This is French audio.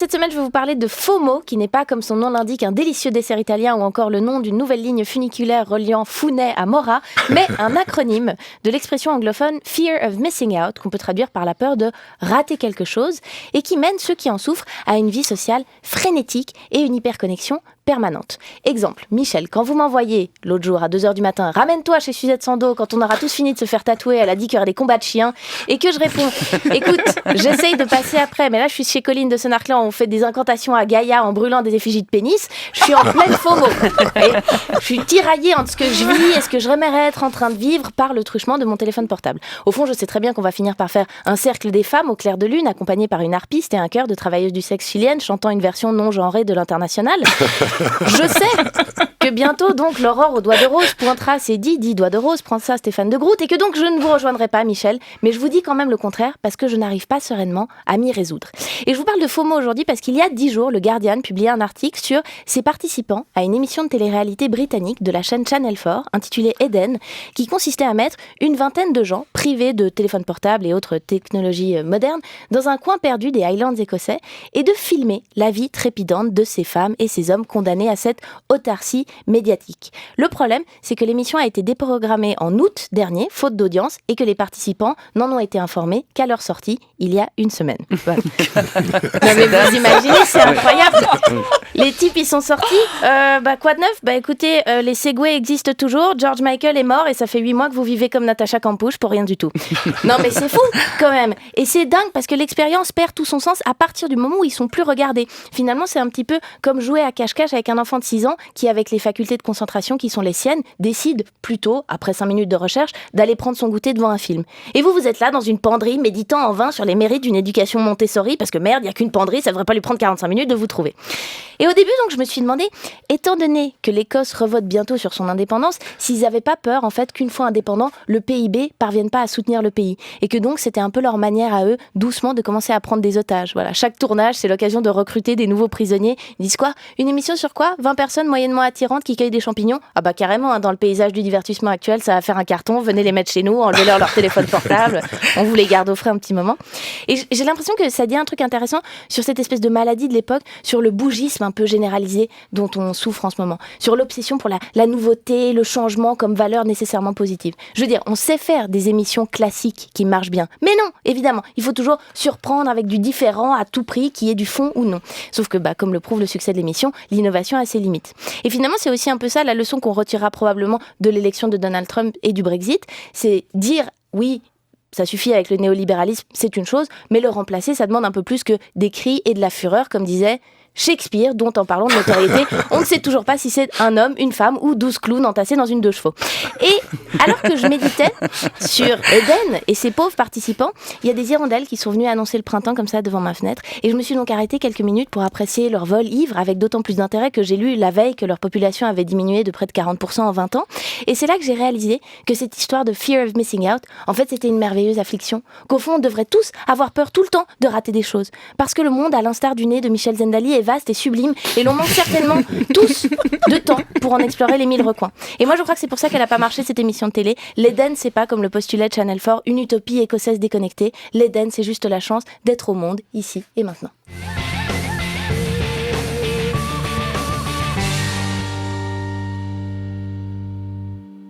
Cette semaine, je vais vous parler de FOMO, qui n'est pas, comme son nom l'indique, un délicieux dessert italien ou encore le nom d'une nouvelle ligne funiculaire reliant Funai à Mora, mais un acronyme de l'expression anglophone Fear of Missing Out, qu'on peut traduire par la peur de rater quelque chose, et qui mène ceux qui en souffrent à une vie sociale frénétique et une hyperconnexion permanente. Exemple, Michel, quand vous m'envoyez l'autre jour à 2h du matin, ramène-toi chez Suzette Sando quand on aura tous fini de se faire tatouer, elle a dit qu'il y aurait des combats de chiens, et que je réponds, écoute, j'essaye de passer après, mais là je suis chez Colline de Senarclan, on fait des incantations à Gaïa en brûlant des effigies de pénis, je suis en pleine FOMO. Et je suis tiraillée entre ce que je vis et ce que j'aimerais être en train de vivre par le truchement de mon téléphone portable. Au fond, je sais très bien qu'on va finir par faire un cercle des femmes au clair de lune, accompagné par une harpiste et un chœur de travailleuses du sexe chiliennes chantant une version non genrée de l'International. Je sais que bientôt, donc, l'aurore aux doigts de rose pointera ses 10 doigts de rose, prend ça Stéphane de Groot, et que donc je ne vous rejoindrai pas, Michel, mais je vous dis quand même le contraire, parce que je n'arrive pas sereinement à m'y résoudre. Et je vous parle de FOMO aujourd'hui parce qu'il y a 10 jours, le Guardian publiait un article sur ses participants à une émission de télé-réalité britannique de la chaîne Channel 4, intitulée Eden, qui consistait à mettre une vingtaine de gens privés de téléphones portables et autres technologies modernes dans un coin perdu des Highlands écossais et de filmer la vie trépidante de ces femmes et ces hommes condamnés à cette autarcie médiatique. Le problème, c'est que l'émission a été déprogrammée en août dernier, faute d'audience, et que les participants n'en ont été informés qu'à leur sortie, il y a une semaine. Voilà. Non mais vous imaginez, c'est incroyable. Les types, ils sont sortis. Quoi de neuf ? Écoutez, les Segway existent toujours, George Michael est mort et ça fait 8 mois que vous vivez comme Natacha Campouche pour rien du tout. Non mais c'est fou quand même. Et c'est dingue parce que l'expérience perd tout son sens à partir du moment où ils sont plus regardés. Finalement, c'est un petit peu comme jouer à cache-cache avec un enfant de 6 ans qui, avec les facultés de concentration qui sont les siennes, décide plutôt, après 5 minutes de recherche, d'aller prendre son goûter devant un film. Et vous êtes là dans une penderie méditant en vain sur les mérites d'une éducation Montessori parce que merde, il n'y a qu'une penderie, ça devrait pas lui prendre 45 minutes de vous trouver. Et au début, donc, je me suis demandé, étant donné que l'Écosse revote bientôt sur son indépendance, s'ils n'avaient pas peur, en fait, qu'une fois indépendant, le PIB parvienne pas à soutenir le pays. Et que donc, c'était un peu leur manière à eux, doucement, de commencer à prendre des otages. Voilà. Chaque tournage, c'est l'occasion de recruter des nouveaux prisonniers. Ils disent quoi ? Une émission sur quoi ? 20 personnes moyennement attirantes qui cueillent des champignons ? Ah bah carrément, hein, dans le paysage du divertissement actuel, ça va faire un carton. Venez les mettre chez nous, enlevez-leur leur téléphone portable. On vous les garde au frais un petit moment. Et j'ai l'impression que ça dit un truc intéressant sur cette espèce de maladie de l'époque, sur le bougisme un peu généralisé dont on souffre en ce moment, sur l'obsession pour la nouveauté, le changement comme valeur nécessairement positive. Je veux dire, on sait faire des émissions classiques qui marchent bien, mais non, évidemment, il faut toujours surprendre avec du différent à tout prix, qui ait du fond ou non. Sauf que, comme le prouve le succès de l'émission, l'innovation a ses limites. Et finalement, c'est aussi un peu ça la leçon qu'on retirera probablement de l'élection de Donald Trump et du Brexit, c'est dire oui, ça suffit avec le néolibéralisme, c'est une chose, mais le remplacer, ça demande un peu plus que des cris et de la fureur, comme disait Shakespeare, dont en parlant de notoriété, on ne sait toujours pas si c'est un homme, une femme ou 12 clowns entassés dans une 2 chevaux. Et alors que je méditais sur Eden et ses pauvres participants, il y a des hirondelles qui sont venues annoncer le printemps comme ça devant ma fenêtre. Et je me suis donc arrêtée quelques minutes pour apprécier leur vol ivre, avec d'autant plus d'intérêt que j'ai lu la veille que leur population avait diminué de près de 40% en 20 ans. Et c'est là que j'ai réalisé que cette histoire de fear of missing out, en fait, c'était une merveilleuse affliction. Qu'au fond, on devrait tous avoir peur tout le temps de rater des choses. Parce que le monde, à l'instar du nez de Michel Zendali, est vaste et sublime, et l'on manque certainement tous de temps pour en explorer les 1000 recoins. Et moi, je crois que c'est pour ça qu'elle n'a pas marché, cette émission de télé. L'Eden, c'est pas, comme le postulait Channel 4, une utopie écossaise déconnectée. L'Eden, c'est juste la chance d'être au monde, ici et maintenant.